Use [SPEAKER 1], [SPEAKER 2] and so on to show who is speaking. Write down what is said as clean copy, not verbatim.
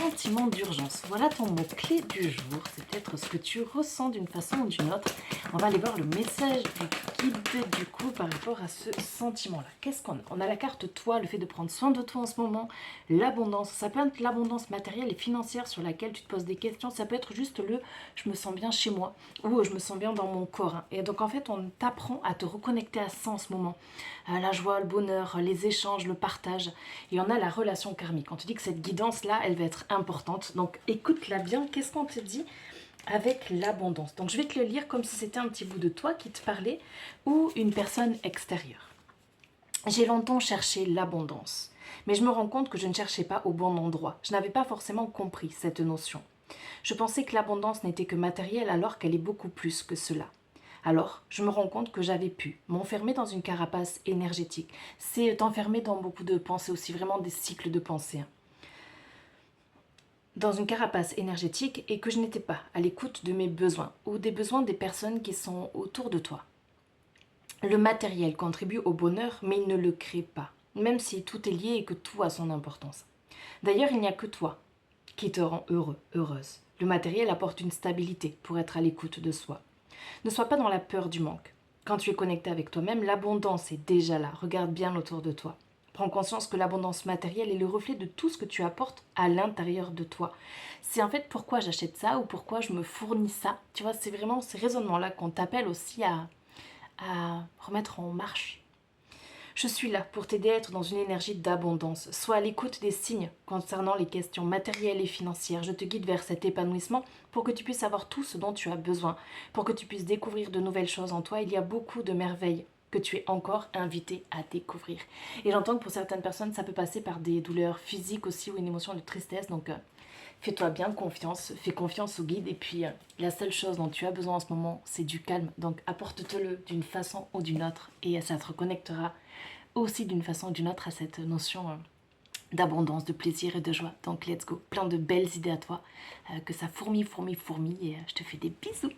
[SPEAKER 1] sentiment d'urgence. Voilà ton mot-clé du jour. C'est peut-être ce que tu ressens d'une façon ou d'une autre. On va aller voir le message du guide du coup par rapport à ce sentiment-là. Qu'est-ce qu'on a? On a la carte toi, le fait de prendre soin de toi en ce moment, l'abondance. Ça peut être l'abondance matérielle et financière sur laquelle tu te poses des questions. Ça peut être juste le je me sens bien chez moi ou je me sens bien dans mon corps. Et donc en fait, on t'apprend à te reconnecter à ça en ce moment. La joie, le bonheur, les échanges, le partage. Et on a la relation karmique. On te dit que cette guidance-là, elle va être importante. Donc écoute-la bien. Qu'est-ce qu'on te dit avec l'abondance? Donc je vais te le lire comme si c'était un petit bout de toi qui te parlait ou une personne extérieure. J'ai longtemps cherché l'abondance, mais je me rends compte que je ne cherchais pas au bon endroit. Je n'avais pas forcément compris cette notion. Je pensais que l'abondance n'était que matérielle alors qu'elle est beaucoup plus que cela. Alors, je me rends compte que j'avais pu m'enfermer dans une carapace énergétique. C'est t'enfermer dans beaucoup de pensées aussi, vraiment des cycles de pensées. Dans une carapace énergétique et que je n'étais pas à l'écoute de mes besoins ou des besoins des personnes qui sont autour de toi. Le matériel contribue au bonheur, mais il ne le crée pas, même si tout est lié et que tout a son importance. D'ailleurs, il n'y a que toi qui te rend heureux, heureuse. Le matériel apporte une stabilité pour être à l'écoute de soi. Ne sois pas dans la peur du manque. Quand tu es connecté avec toi-même, l'abondance est déjà là. Regarde bien autour de toi. Prends conscience que l'abondance matérielle est le reflet de tout ce que tu apportes à l'intérieur de toi. C'est en fait pourquoi j'achète ça ou pourquoi je me fournis ça. Tu vois, c'est vraiment ces raisonnements-là qu'on t'appelle aussi à remettre en marche. Je suis là pour t'aider à être dans une énergie d'abondance. Sois à l'écoute des signes concernant les questions matérielles et financières. Je te guide vers cet épanouissement pour que tu puisses avoir tout ce dont tu as besoin, pour que tu puisses découvrir de nouvelles choses en toi. Il y a beaucoup de merveilles que tu es encore invité à découvrir. Et j'entends que pour certaines personnes, ça peut passer par des douleurs physiques aussi ou une émotion de tristesse. Donc, fais-toi bien confiance, fais confiance au guide. Et puis, la seule chose dont tu as besoin en ce moment, c'est du calme. Donc, apporte-te-le d'une façon ou d'une autre et ça te reconnectera aussi d'une façon ou d'une autre à cette notion d'abondance, de plaisir et de joie. Donc let's go, plein de belles idées à toi, que ça fourmille et je te fais des bisous.